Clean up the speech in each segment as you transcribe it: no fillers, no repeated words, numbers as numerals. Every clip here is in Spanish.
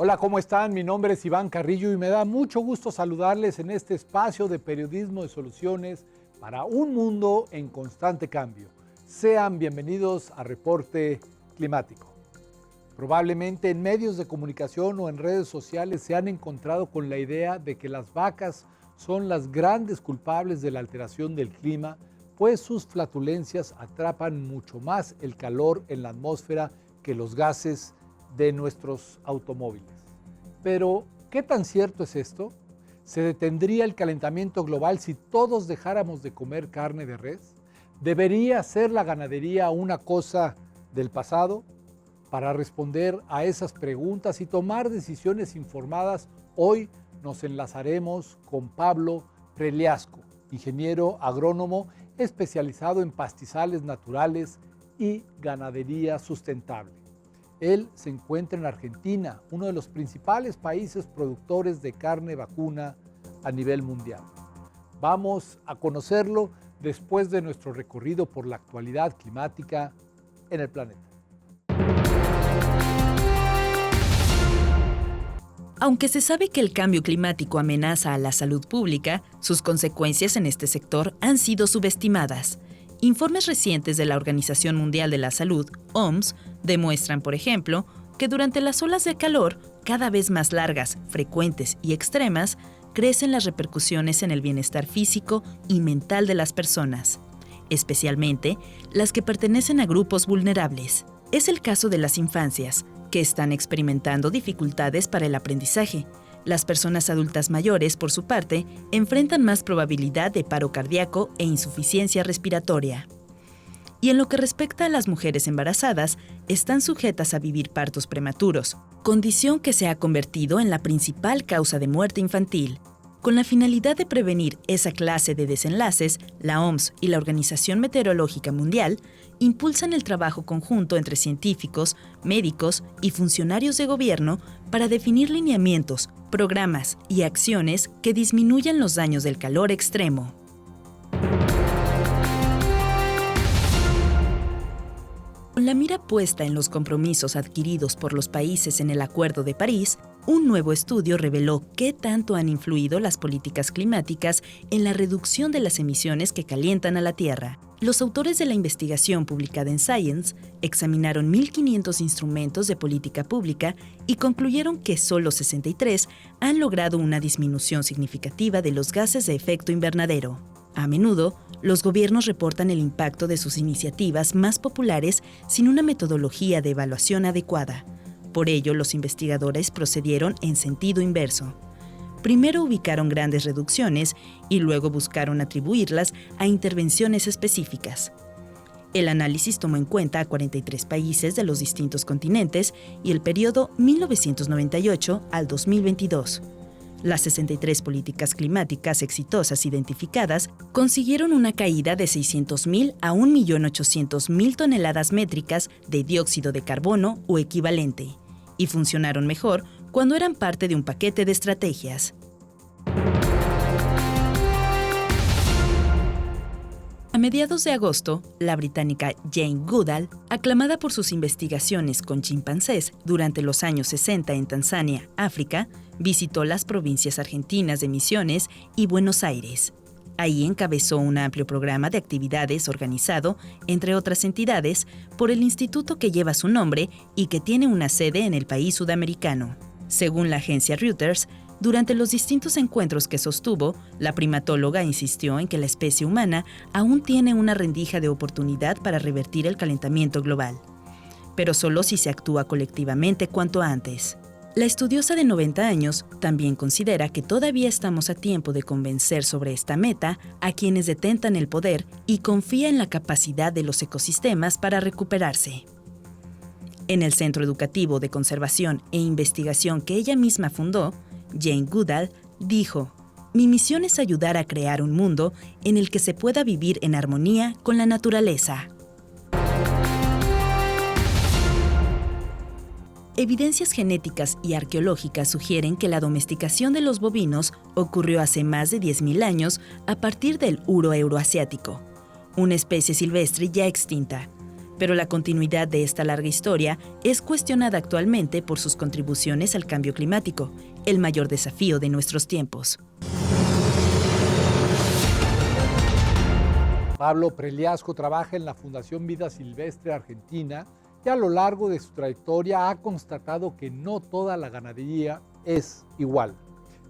Hola, ¿cómo están? Mi nombre es Iván Carrillo y me da mucho gusto saludarles en este espacio de periodismo de soluciones para un mundo en constante cambio. Sean bienvenidos a Reporte Climático. Probablemente en medios de comunicación o en redes sociales se han encontrado con la idea de que las vacas son las grandes culpables de la alteración del clima, pues sus flatulencias atrapan mucho más el calor en la atmósfera que los gases de nuestros automóviles. Pero, ¿qué tan cierto es esto? ¿Se detendría el calentamiento global si todos dejáramos de comer carne de res? ¿Debería ser la ganadería una cosa del pasado? Para responder a esas preguntas y tomar decisiones informadas, hoy nos enlazaremos con Pablo Preliasco, ingeniero agrónomo especializado en pastizales naturales y ganadería sustentable. Él se encuentra en Argentina, uno de los principales países productores de carne vacuna a nivel mundial. Vamos a conocerlo después de nuestro recorrido por la actualidad climática en el planeta. Aunque se sabe que el cambio climático amenaza a la salud pública, sus consecuencias en este sector han sido subestimadas. Informes recientes de la Organización Mundial de la Salud, OMS, demuestran, por ejemplo, que durante las olas de calor, cada vez más largas, frecuentes y extremas, crecen las repercusiones en el bienestar físico y mental de las personas, especialmente las que pertenecen a grupos vulnerables. Es el caso de las infancias, que están experimentando dificultades para el aprendizaje. Las personas adultas mayores, por su parte, enfrentan más probabilidad de paro cardíaco e insuficiencia respiratoria. Y en lo que respecta a las mujeres embarazadas, están sujetas a vivir partos prematuros, condición que se ha convertido en la principal causa de muerte infantil. Con la finalidad de prevenir esa clase de desenlaces, la OMS y la Organización Meteorológica Mundial impulsan el trabajo conjunto entre científicos, médicos y funcionarios de gobierno para definir lineamientos, programas y acciones que disminuyan los daños del calor extremo. Con la mira puesta en los compromisos adquiridos por los países en el Acuerdo de París, un nuevo estudio reveló qué tanto han influido las políticas climáticas en la reducción de las emisiones que calientan a la Tierra. Los autores de la investigación publicada en Science examinaron 1.500 instrumentos de política pública y concluyeron que solo 63 han logrado una disminución significativa de los gases de efecto invernadero. A menudo, los gobiernos reportan el impacto de sus iniciativas más populares sin una metodología de evaluación adecuada. Por ello, los investigadores procedieron en sentido inverso. Primero ubicaron grandes reducciones y luego buscaron atribuirlas a intervenciones específicas. El análisis tomó en cuenta a 43 países de los distintos continentes y el periodo 1998 al 2022. Las 63 políticas climáticas exitosas identificadas consiguieron una caída de 600.000 a 1.800.000 toneladas métricas de dióxido de carbono o equivalente, y funcionaron mejor cuando eran parte de un paquete de estrategias. A mediados de agosto, la británica Jane Goodall, aclamada por sus investigaciones con chimpancés durante los años 60 en Tanzania, África, visitó las provincias argentinas de Misiones y Buenos Aires. Ahí encabezó un amplio programa de actividades organizado, entre otras entidades, por el instituto que lleva su nombre y que tiene una sede en el país sudamericano. Según la agencia Reuters, durante los distintos encuentros que sostuvo, la primatóloga insistió en que la especie humana aún tiene una rendija de oportunidad para revertir el calentamiento global, pero solo si se actúa colectivamente cuanto antes. La estudiosa de 90 años también considera que todavía estamos a tiempo de convencer sobre esta meta a quienes detentan el poder y confía en la capacidad de los ecosistemas para recuperarse. En el Centro Educativo de Conservación e Investigación que ella misma fundó, Jane Goodall dijo: "Mi misión es ayudar a crear un mundo en el que se pueda vivir en armonía con la naturaleza". Evidencias genéticas y arqueológicas sugieren que la domesticación de los bovinos ocurrió hace más de 10.000 años a partir del uro euroasiático, una especie silvestre ya extinta. pero la continuidad de esta larga historia es cuestionada actualmente por sus contribuciones al cambio climático, el mayor desafío de nuestros tiempos. Pablo Preliasco trabaja en la Fundación Vida Silvestre Argentina y a lo largo de su trayectoria ha constatado que no toda la ganadería es igual.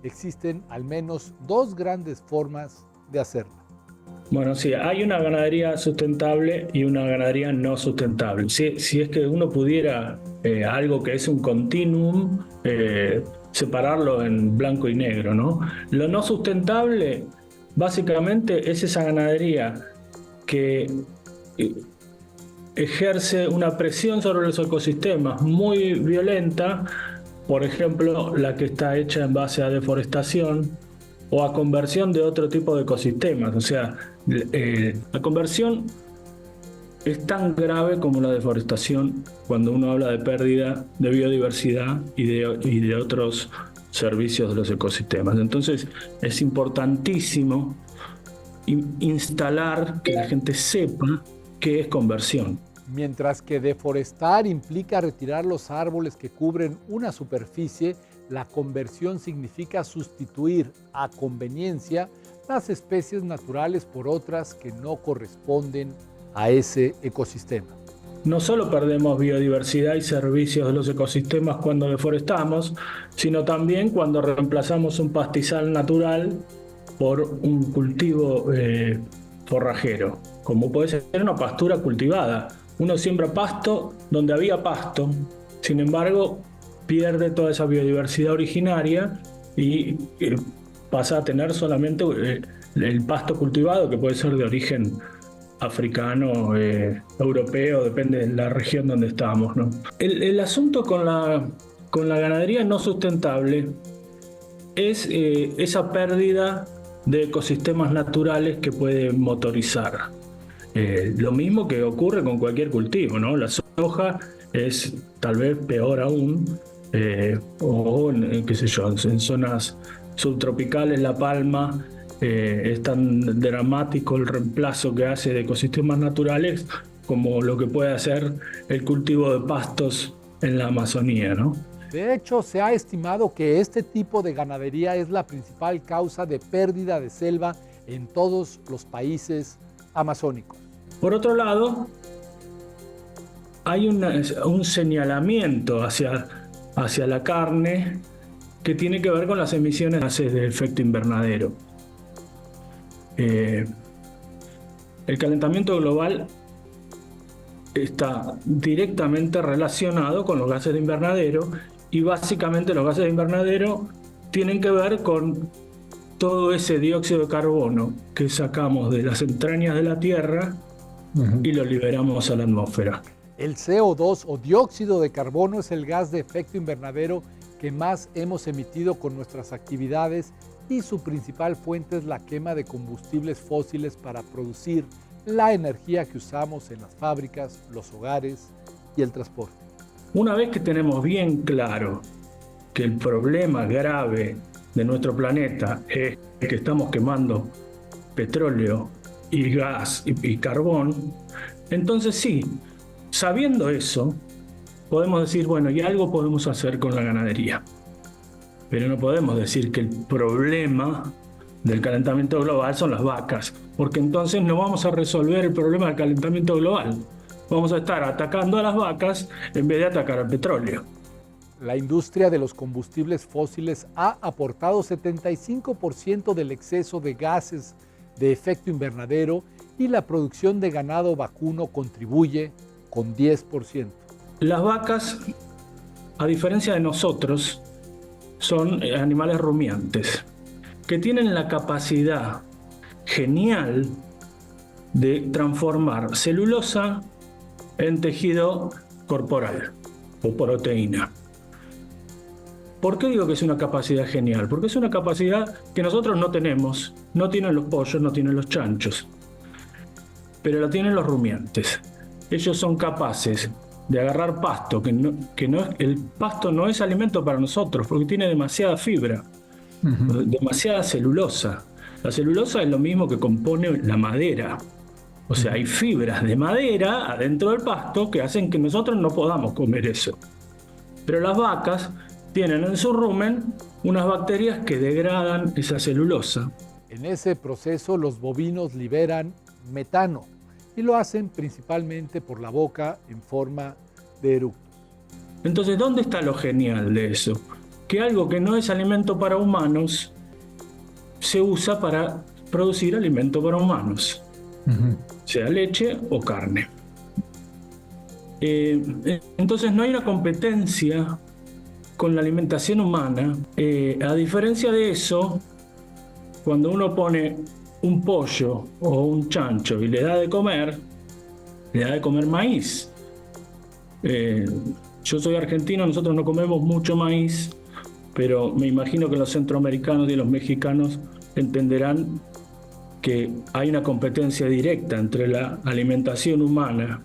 Existen al menos dos grandes formas de hacerlo. Bueno, sí, hay una ganadería sustentable y una ganadería no sustentable. Si es que uno pudiera, algo que es un continuum, separarlo en blanco y negro, ¿no? Lo no sustentable, básicamente, es esa ganadería que ejerce una presión sobre los ecosistemas muy violenta, por ejemplo, la que está hecha en base a deforestación o a conversión de otro tipo de ecosistemas. O sea, la conversión es tan grave como la deforestación cuando uno habla de pérdida de biodiversidad y de otros servicios de los ecosistemas. Entonces, es importantísimo instalar que la gente sepa qué es conversión. Mientras que deforestar implica retirar los árboles que cubren una superficie, la conversión significa sustituir a conveniencia las especies naturales por otras que no corresponden a ese ecosistema. No solo perdemos biodiversidad y servicios de los ecosistemas cuando deforestamos, sino también cuando reemplazamos un pastizal natural por un cultivo forrajero, como puede ser una pastura cultivada. Uno siembra pasto donde había pasto, sin embargo, pierde toda esa biodiversidad originaria y pasa a tener solamente el pasto cultivado, que puede ser de origen africano, europeo, depende de la región donde estamos, ¿no? El asunto con la ganadería no sustentable es esa pérdida de ecosistemas naturales que puede motorizar. Lo mismo que ocurre con cualquier cultivo, ¿no? La soja es tal vez peor aún, o qué sé yo, en zonas subtropicales, la palma, es tan dramático el reemplazo que hace de ecosistemas naturales como lo que puede hacer el cultivo de pastos en la Amazonía, ¿no? De hecho, se ha estimado que este tipo de ganadería es la principal causa de pérdida de selva en todos los países amazónicos. Por otro lado, hay un señalamiento hacia la carne que tiene que ver con las emisiones de gases de efecto invernadero. El calentamiento global está directamente relacionado con los gases de invernadero y básicamente los gases de invernadero tienen que ver con todo ese dióxido de carbono que sacamos de las entrañas de la Tierra y lo liberamos a la atmósfera. El CO2 o dióxido de carbono es el gas de efecto invernadero que más hemos emitido con nuestras actividades y su principal fuente es la quema de combustibles fósiles para producir la energía que usamos en las fábricas, los hogares y el transporte. Una vez que tenemos bien claro que el problema grave de nuestro planeta es que estamos quemando petróleo y gas y carbón, entonces sí, sabiendo eso, podemos decir, bueno, y algo podemos hacer con la ganadería. Pero no podemos decir que el problema del calentamiento global son las vacas, porque entonces no vamos a resolver el problema del calentamiento global. Vamos a estar atacando a las vacas en vez de atacar al petróleo. La industria de los combustibles fósiles ha aportado 75% del exceso de gases de efecto invernadero y la producción de ganado vacuno contribuye con 10%. Las vacas, a diferencia de nosotros, son animales rumiantes que tienen la capacidad genial de transformar celulosa en tejido corporal o proteína. ¿Por qué digo que es una capacidad genial? Porque es una capacidad que nosotros no tenemos, no tienen los pollos, no tienen los chanchos, pero la tienen los rumiantes. Ellos son capaces de agarrar pasto, el pasto no es alimento para nosotros porque tiene demasiada fibra, demasiada celulosa. La celulosa es lo mismo que compone la madera. O sea, hay fibras de madera adentro del pasto que hacen que nosotros no podamos comer eso. Pero las vacas tienen en su rumen unas bacterias que degradan esa celulosa. En ese proceso los bovinos liberan metano y lo hacen principalmente por la boca en forma de eructo. Entonces, ¿dónde está lo genial de eso? Que algo que no es alimento para humanos se usa para producir alimento para humanos, sea leche o carne. Entonces no hay una competencia con la alimentación humana. A diferencia de eso, cuando uno pone un pollo o un chancho y le da de comer maíz. Yo soy argentino, nosotros no comemos mucho maíz, pero me imagino que los centroamericanos y los mexicanos entenderán que hay una competencia directa entre la alimentación humana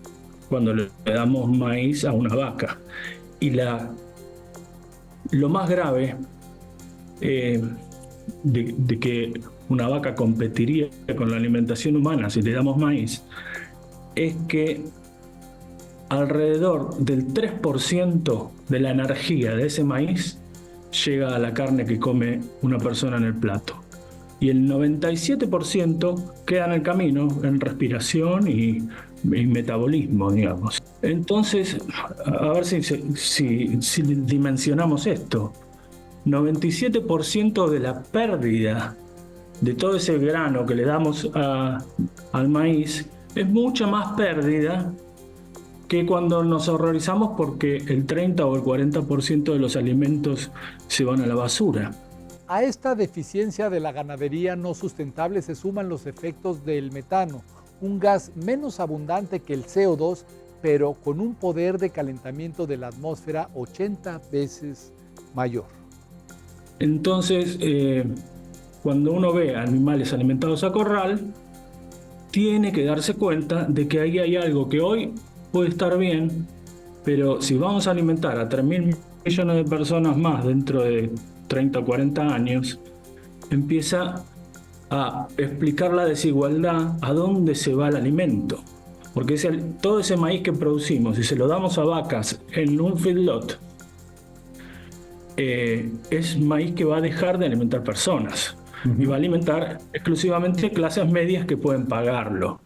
cuando le damos maíz a una vaca. Y lo más grave de que una vaca competiría con la alimentación humana si le damos maíz es que alrededor del 3% de la energía de ese maíz llega a la carne que come una persona en el plato. Y el 97% queda en el camino, en respiración y metabolismo, digamos. Entonces, a ver si dimensionamos esto. 97% de la pérdida de todo ese grano que le damos al maíz es mucha más pérdida que cuando nos horrorizamos porque el 30 o el 40% de los alimentos se van a la basura. A esta deficiencia de la ganadería no sustentable se suman los efectos del metano, un gas menos abundante que el CO2, pero con un poder de calentamiento de la atmósfera 80 veces mayor. Entonces, cuando uno ve animales alimentados a corral, tiene que darse cuenta de que ahí hay algo que hoy puede estar bien, pero si vamos a alimentar a 3.000 millones de personas más dentro de 30 o 40 años, empieza a explicar la desigualdad a dónde se va el alimento. Porque todo ese maíz que producimos, si se lo damos a vacas en un feedlot, es maíz que va a dejar de alimentar personas y va a alimentar exclusivamente clases medias que pueden pagarlo.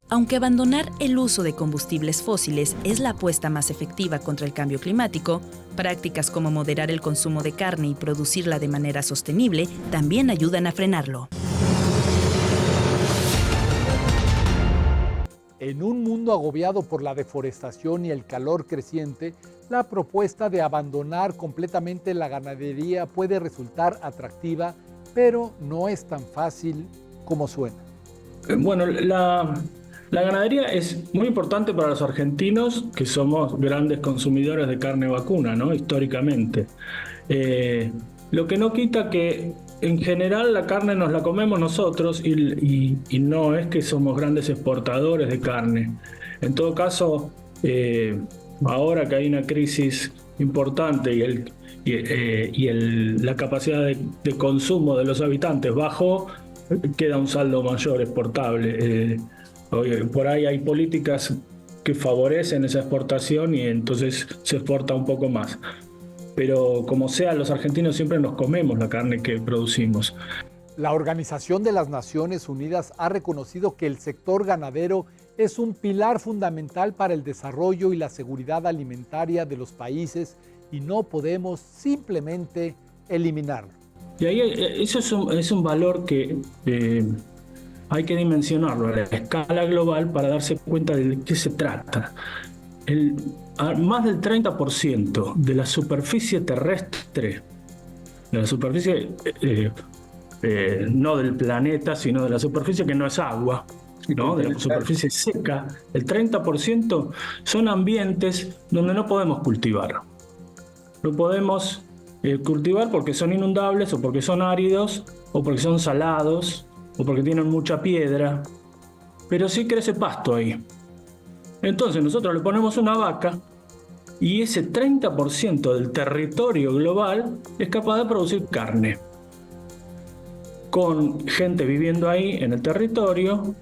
Aunque abandonar el uso de combustibles fósiles es la apuesta más efectiva contra el cambio climático, prácticas como moderar el consumo de carne y producirla de manera sostenible también ayudan a frenarlo. En un mundo agobiado por la deforestación y el calor creciente, la propuesta de abandonar completamente la ganadería puede resultar atractiva, pero no es tan fácil como suena. Bueno, la ganadería es muy importante para los argentinos, que somos grandes consumidores de carne vacuna, ¿no? Históricamente. Lo que no quita que en general la carne nos la comemos nosotros y no es que somos grandes exportadores de carne. En todo caso, ahora que hay una crisis importante y la capacidad de consumo de los habitantes bajó, queda un saldo mayor exportable. Por ahí hay políticas que favorecen esa exportación y entonces se exporta un poco más. Pero como sea, los argentinos siempre nos comemos la carne que producimos. La Organización de las Naciones Unidas ha reconocido que el sector ganadero es un pilar fundamental para el desarrollo y la seguridad alimentaria de los países y no podemos simplemente eliminarlo. Y ahí eso es un valor que hay que dimensionarlo a la escala global para darse cuenta de qué se trata. Más del 30% de la superficie terrestre, de la superficie no del planeta, sino de la superficie que no es agua, ¿no? De la superficie seca, el 30% son ambientes donde no podemos cultivar. No podemos cultivar porque son inundables o porque son áridos o porque son salados o porque tienen mucha piedra, pero sí crece pasto ahí. Entonces nosotros le ponemos una vaca y ese 30% del territorio global es capaz de producir carne, con gente viviendo ahí en el territorio,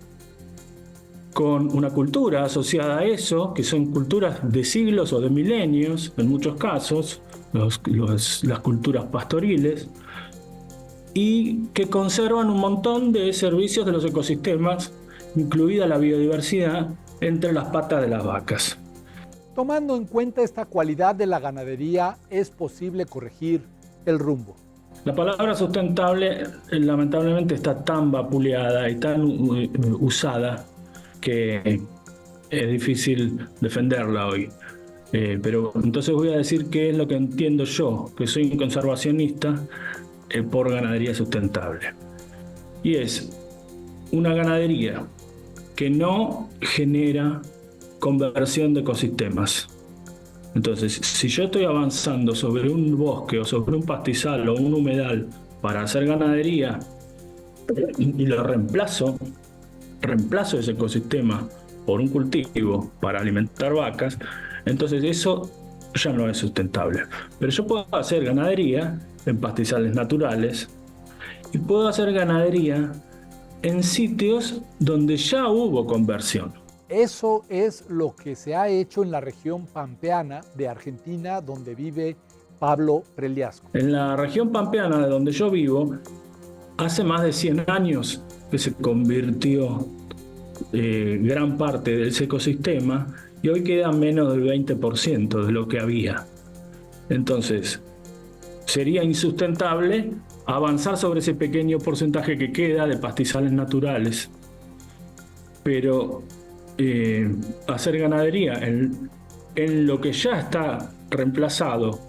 con una cultura asociada a eso, que son culturas de siglos o de milenios, en muchos casos, las culturas pastoriles, y que conservan un montón de servicios de los ecosistemas, incluida la biodiversidad, entre las patas de las vacas. Tomando en cuenta esta cualidad de la ganadería, ¿es posible corregir el rumbo? La palabra sustentable lamentablemente está tan vapuleada y tan usada que es difícil defenderla hoy. Pero entonces voy a decir qué es lo que entiendo yo, que soy un conservacionista por ganadería sustentable. Y es una ganadería que no genera conversión de ecosistemas. Entonces, si yo estoy avanzando sobre un bosque o sobre un pastizal o un humedal para hacer ganadería y lo reemplazo ese ecosistema por un cultivo para alimentar vacas, entonces eso ya no es sustentable. Pero yo puedo hacer ganadería en pastizales naturales y puedo hacer ganadería en sitios donde ya hubo conversión. Eso es lo que se ha hecho en la región pampeana de Argentina, donde vive Pablo Preliasco. En la región pampeana de donde yo vivo, hace más de 100 años que se convirtió gran parte de ese ecosistema y hoy queda menos del 20% de lo que había. Entonces, sería insustentable avanzar sobre ese pequeño porcentaje que queda de pastizales naturales. Pero hacer ganadería en lo que ya está reemplazado,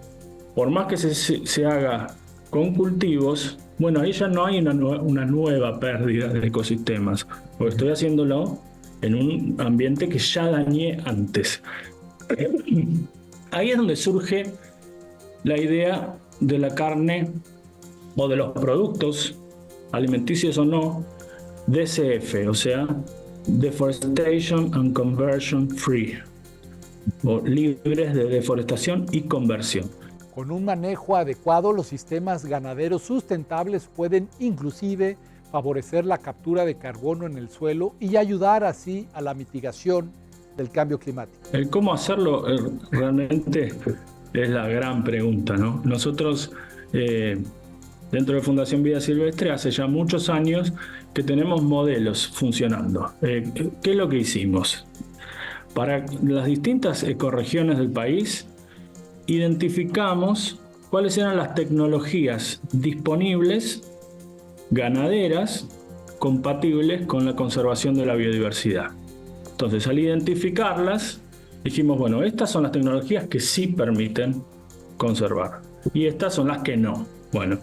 por más que se haga con cultivos, bueno, ahí ya no hay una nueva pérdida de ecosistemas, porque estoy haciéndolo en un ambiente que ya dañé antes. Ahí es donde surge la idea de la carne o de los productos, alimenticios o no, DCF, o sea, Deforestation and Conversion Free, o libres de deforestación y conversión. Con un manejo adecuado, los sistemas ganaderos sustentables pueden inclusive favorecer la captura de carbono en el suelo y ayudar así a la mitigación del cambio climático. El cómo hacerlo realmente es la gran pregunta, ¿no? Nosotros, dentro de Fundación Vida Silvestre, hace ya muchos años que tenemos modelos funcionando. ¿Qué es lo que hicimos? Para las distintas ecorregiones del país, identificamos cuáles eran las tecnologías disponibles, ganaderas, compatibles con la conservación de la biodiversidad. Entonces, al identificarlas, dijimos, bueno, estas son las tecnologías que sí permiten conservar y estas son las que no. Bueno,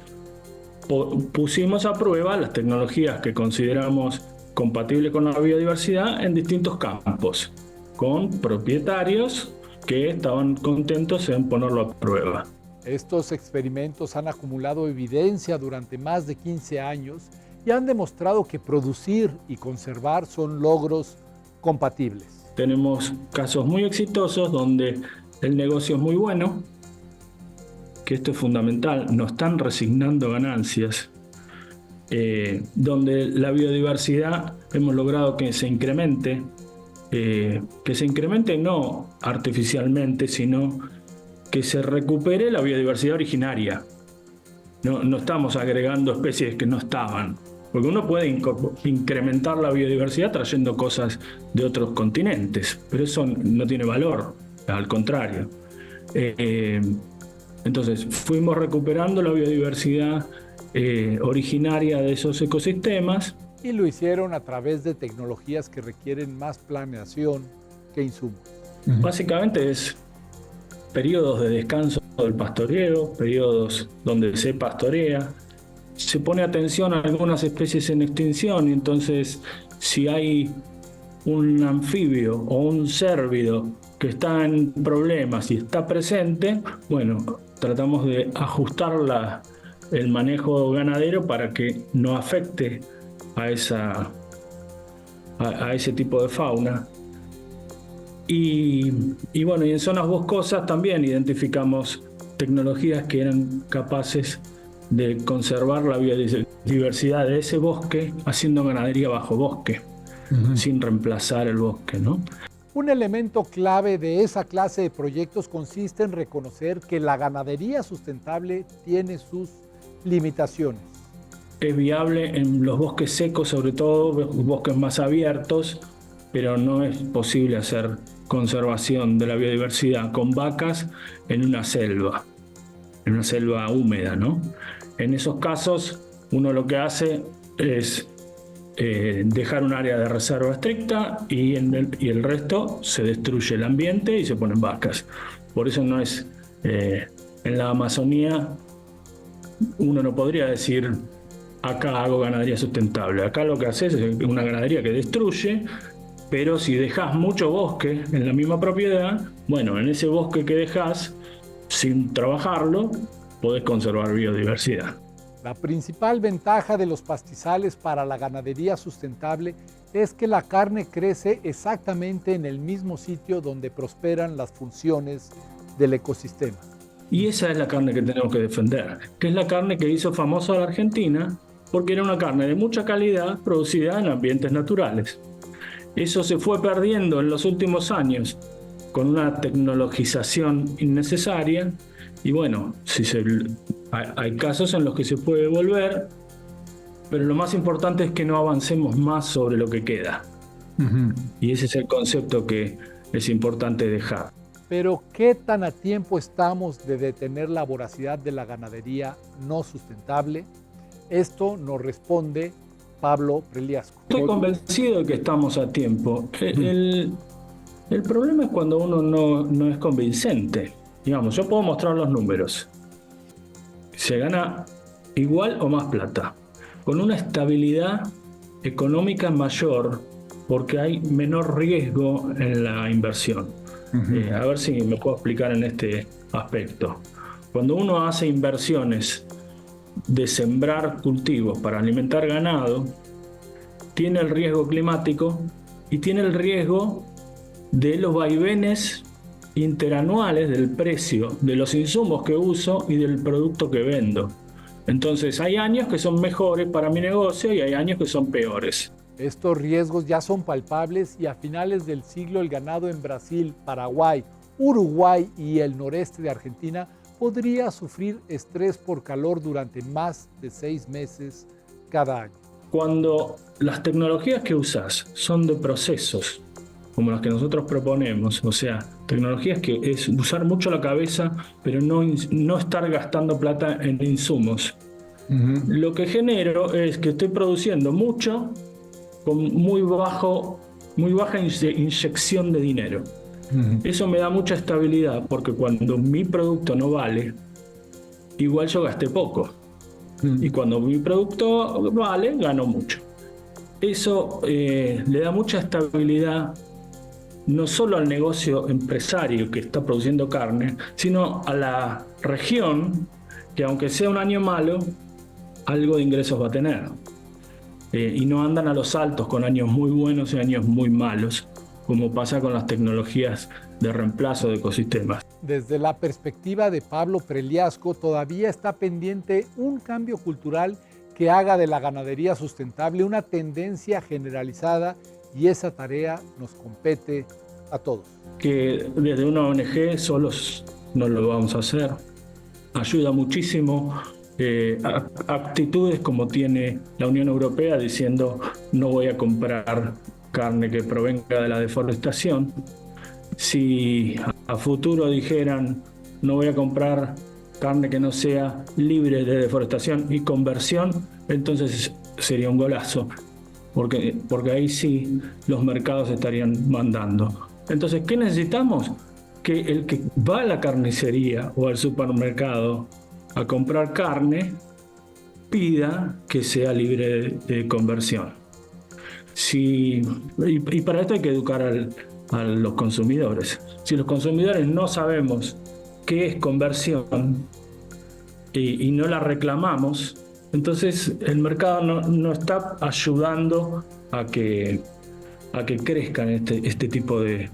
pusimos a prueba las tecnologías que consideramos compatibles con la biodiversidad en distintos campos, con propietarios que estaban contentos en ponerlo a prueba. Estos experimentos han acumulado evidencia durante más de 15 años y han demostrado que producir y conservar son logros compatibles. Tenemos casos muy exitosos donde el negocio es muy bueno, que esto es fundamental, no están resignando ganancias, donde la biodiversidad hemos logrado que se incremente no artificialmente, sino que se recupere la biodiversidad originaria. No estamos agregando especies que no estaban, porque uno puede incrementar la biodiversidad trayendo cosas de otros continentes, pero eso no tiene valor, al contrario. Entonces fuimos recuperando la biodiversidad originaria de esos ecosistemas. Y lo hicieron a través de tecnologías que requieren más planeación que insumos. Básicamente es periodos de descanso del pastoreo, periodos donde se pastorea, se pone atención a algunas especies en extinción y entonces si hay un anfibio o un cérvido que está en problemas y está presente, bueno, tratamos de ajustar el manejo ganadero para que no afecte a ese tipo de fauna. Y bueno, y en zonas boscosas también identificamos tecnologías que eran capaces de conservar la biodiversidad de ese bosque haciendo ganadería bajo bosque, sin reemplazar el bosque, ¿no? Un elemento clave de esa clase de proyectos consiste en reconocer que la ganadería sustentable tiene sus limitaciones. Es viable en los bosques secos, sobre todo bosques más abiertos, pero no es posible hacer conservación de la biodiversidad con vacas en una selva húmeda, ¿no? En esos casos, uno lo que hace es dejar un área de reserva estricta y el resto se destruye el ambiente y se ponen vacas. Por eso no es... en la Amazonía uno no podría decir acá hago ganadería sustentable. Acá lo que haces es una ganadería que destruye, pero si dejas mucho bosque en la misma propiedad, bueno, en ese bosque que dejas sin trabajarlo, podés conservar biodiversidad. La principal ventaja de los pastizales para la ganadería sustentable es que la carne crece exactamente en el mismo sitio donde prosperan las funciones del ecosistema. Y esa es la carne que tenemos que defender, que es la carne que hizo famosa a la Argentina, porque era una carne de mucha calidad producida en ambientes naturales. Eso se fue perdiendo en los últimos años con una tecnologización innecesaria y bueno, hay casos en los que se puede volver, pero lo más importante es que no avancemos más sobre lo que queda. Y ese es el concepto que es importante dejar. Pero, ¿qué tan a tiempo estamos de detener la voracidad de la ganadería no sustentable? Esto nos responde Pablo Preliasco. Estoy convencido de que estamos a tiempo. El problema es cuando uno no es convincente. Digamos, yo puedo mostrar los números. Se gana igual o más plata, con una estabilidad económica mayor, porque hay menor riesgo en la inversión. A ver si me puedo explicar en este aspecto. Cuando uno hace inversiones de sembrar cultivos para alimentar ganado, tiene el riesgo climático y tiene el riesgo de los vaivenes interanuales del precio de los insumos que uso y del producto que vendo. Entonces hay años que son mejores para mi negocio y hay años que son peores. Estos riesgos ya son palpables y a finales del siglo el ganado en Brasil, Paraguay, Uruguay y el noreste de Argentina podría sufrir estrés por calor durante más de 6 meses cada año. Cuando las tecnologías que usas son de procesos, como las que nosotros proponemos, o sea, tecnologías que es usar mucho la cabeza, pero no estar gastando plata en insumos, lo que genero es que estoy produciendo mucho con muy baja inyección de dinero. Eso me da mucha estabilidad porque cuando mi producto no vale, igual yo gasté poco. Y cuando mi producto vale, gano mucho. Eso le da mucha estabilidad no solo al negocio empresario que está produciendo carne, sino a la región que aunque sea un año malo, algo de ingresos va a tener. Y no andan a los saltos con años muy buenos y años muy malos, como pasa con las tecnologías de reemplazo de ecosistemas. Desde la perspectiva de Pablo Preliasco, todavía está pendiente un cambio cultural que haga de la ganadería sustentable una tendencia generalizada y esa tarea nos compete a todos. Que desde una ONG solos no lo vamos a hacer. Ayuda muchísimo actitudes como tiene la Unión Europea diciendo no voy a comprar carne que provenga de la deforestación. Si a futuro dijeran no voy a comprar carne que no sea libre de deforestación y conversión, entonces sería un golazo, porque ahí sí los mercados estarían mandando. Entonces, ¿qué necesitamos? Que el que va a la carnicería o al supermercado a comprar carne pida que sea libre de conversión. Y para esto hay que educar a los consumidores. Si los consumidores no sabemos qué es conversión y no la reclamamos, entonces el mercado no está ayudando a que crezcan este tipo de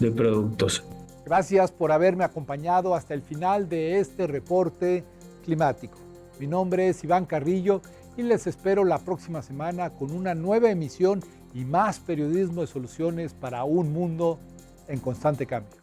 de productos. Gracias por haberme acompañado hasta el final de este reporte climático. Mi nombre es Iván Carrillo y les espero la próxima semana con una nueva emisión y más periodismo de soluciones para un mundo en constante cambio.